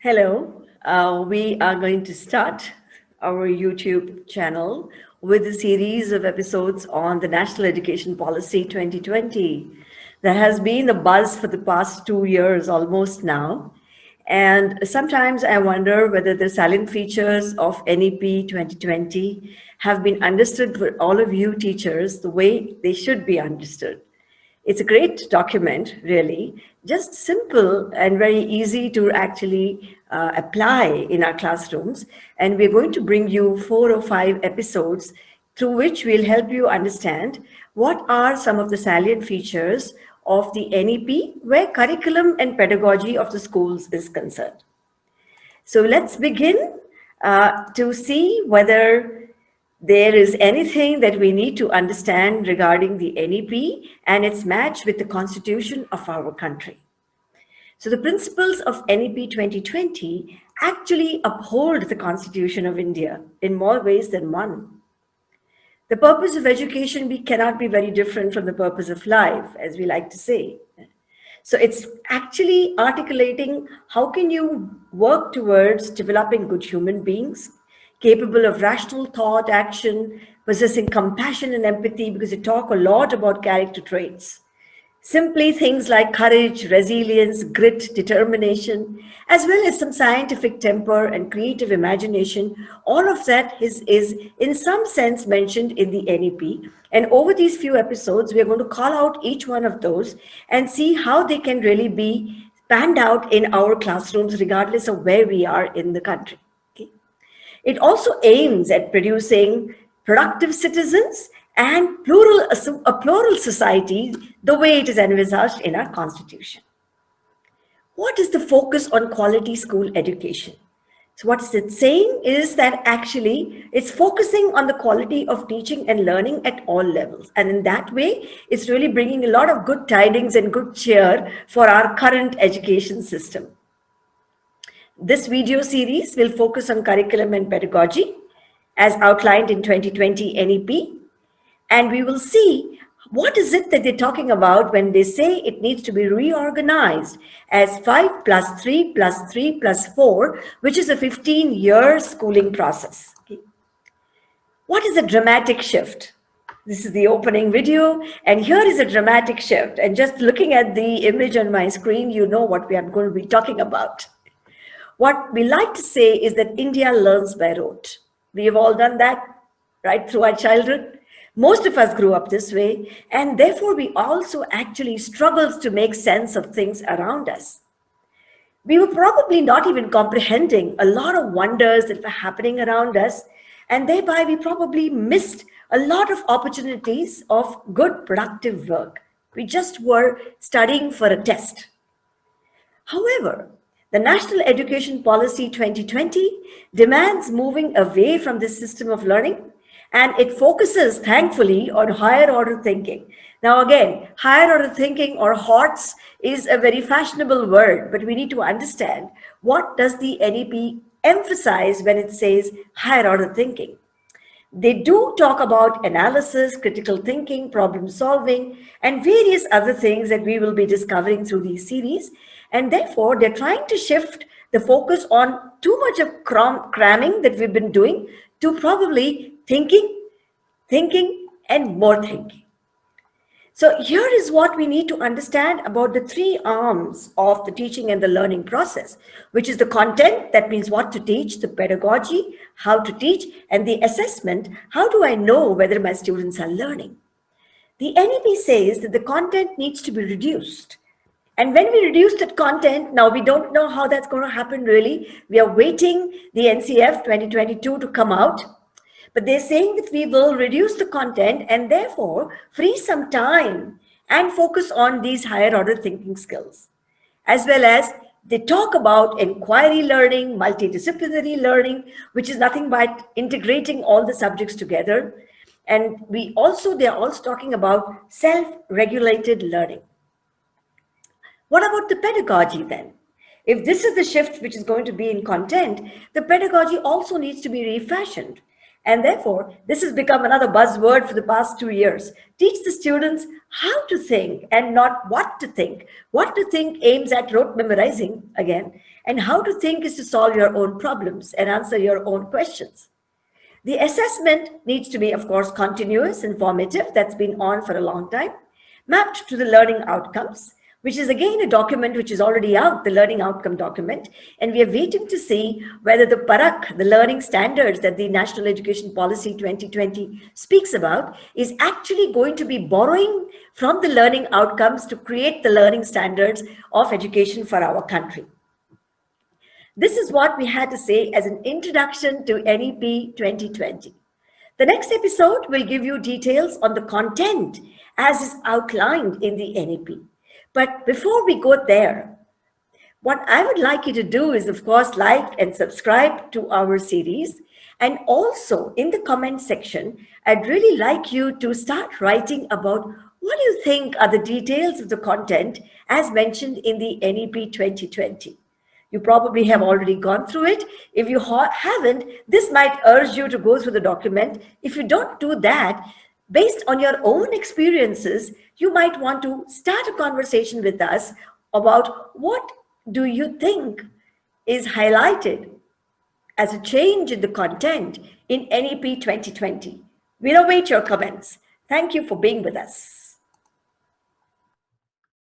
Hello, we are going to start our YouTube channel with a series of episodes on the National Education Policy 2020. There has been a buzz for the past 2 years almost now. And sometimes I wonder whether the salient features of NEP 2020 have been understood for all of you teachers the way they should be understood. It's a great document, really, just simple and very easy to actually apply in our classrooms. And we're going to bring you 4 or 5 episodes through which we'll help you understand what are some of the salient features of the NEP where curriculum and pedagogy of the schools is concerned. So let's begin to see whether there is anything that we need to understand regarding the NEP and its match with the constitution of our country. So the principles of NEP 2020 actually uphold the Constitution of India in more ways than one. The purpose of education cannot be very different from the purpose of life, as we like to say. So it's actually articulating how can you work towards developing good human beings, capable of rational thought, action, possessing compassion and empathy, because they talk a lot about character traits. Simply things like courage, resilience, grit, determination, as well as some scientific temper and creative imagination. All of that is in some sense mentioned in the NEP. And over these few episodes, we are going to call out each one of those and see how they can really be panned out in our classrooms, regardless of where we are in the country. It also aims at producing productive citizens and a plural society the way it is envisaged in our constitution. What is the focus on quality school education? So what it's saying is that actually it's focusing on the quality of teaching and learning at all levels. And in that way, it's really bringing a lot of good tidings and good cheer for our current education system. This video series will focus on curriculum and pedagogy as outlined in 2020 NEP. And we will see what is it that they're talking about when they say it needs to be reorganized as 5 + 3 + 3 + 4, which is a 15-year schooling process. Okay. What is a dramatic shift? This is the opening video, and here is a dramatic shift. And just looking at the image on my screen, you know what we are going to be talking about. What we like to say is that India learns by rote. We have all done that right through our childhood. Most of us grew up this way, and therefore we also actually struggled to make sense of things around us. We were probably not even comprehending a lot of wonders that were happening around us, and thereby we probably missed a lot of opportunities of good productive work. We just were studying for a test. However, the National Education Policy 2020 demands moving away from this system of learning, and it focuses, thankfully, on higher order thinking. Now again, higher order thinking or HOTS is a very fashionable word, but we need to understand what does the NEP emphasize when it says higher order thinking. They do talk about analysis, critical thinking, problem solving, and various other things that we will be discovering through these series. And therefore, they're trying to shift the focus on too much of cramming that we've been doing to probably thinking, and more thinking. So here is what we need to understand about the 3 arms of the teaching and the learning process, which is the content, that means what to teach, the pedagogy, how to teach, and the assessment, how do I know whether my students are learning? The NEP says that the content needs to be reduced. And when we reduce that content, now we don't know how that's going to happen really. We are waiting the NCF 2022 to come out. But they're saying that we will reduce the content and therefore free some time and focus on these higher order thinking skills. As well as they talk about inquiry learning, multidisciplinary learning, which is nothing but integrating all the subjects together. And they're also talking about self-regulated learning. What about the pedagogy then? If this is the shift which is going to be in content, the pedagogy also needs to be refashioned. And therefore, this has become another buzzword for the past 2 years. Teach the students how to think and not what to think. What to think aims at rote memorizing again. And how to think is to solve your own problems and answer your own questions. The assessment needs to be, of course, continuous, informative, that's been on for a long time, mapped to the learning outcomes, which is again a document which is already out, the learning outcome document. And we are waiting to see whether the PARAK, the learning standards that the National Education Policy 2020 speaks about, is actually going to be borrowing from the learning outcomes to create the learning standards of education for our country. This is what we had to say as an introduction to NEP 2020. The next episode will give you details on the content as is outlined in the NEP. But before we go there, what I would like you to do is, of course, like and subscribe to our series. And also in the comment section, I'd really like you to start writing about what you think are the details of the content as mentioned in the NEP 2020. You probably have already gone through it. If you haven't, this might urge you to go through the document. If you don't do that, based on your own experiences, you might want to start a conversation with us about what do you think is highlighted as a change in the content in NEP 2020. We'll await your comments. Thank you for being with us.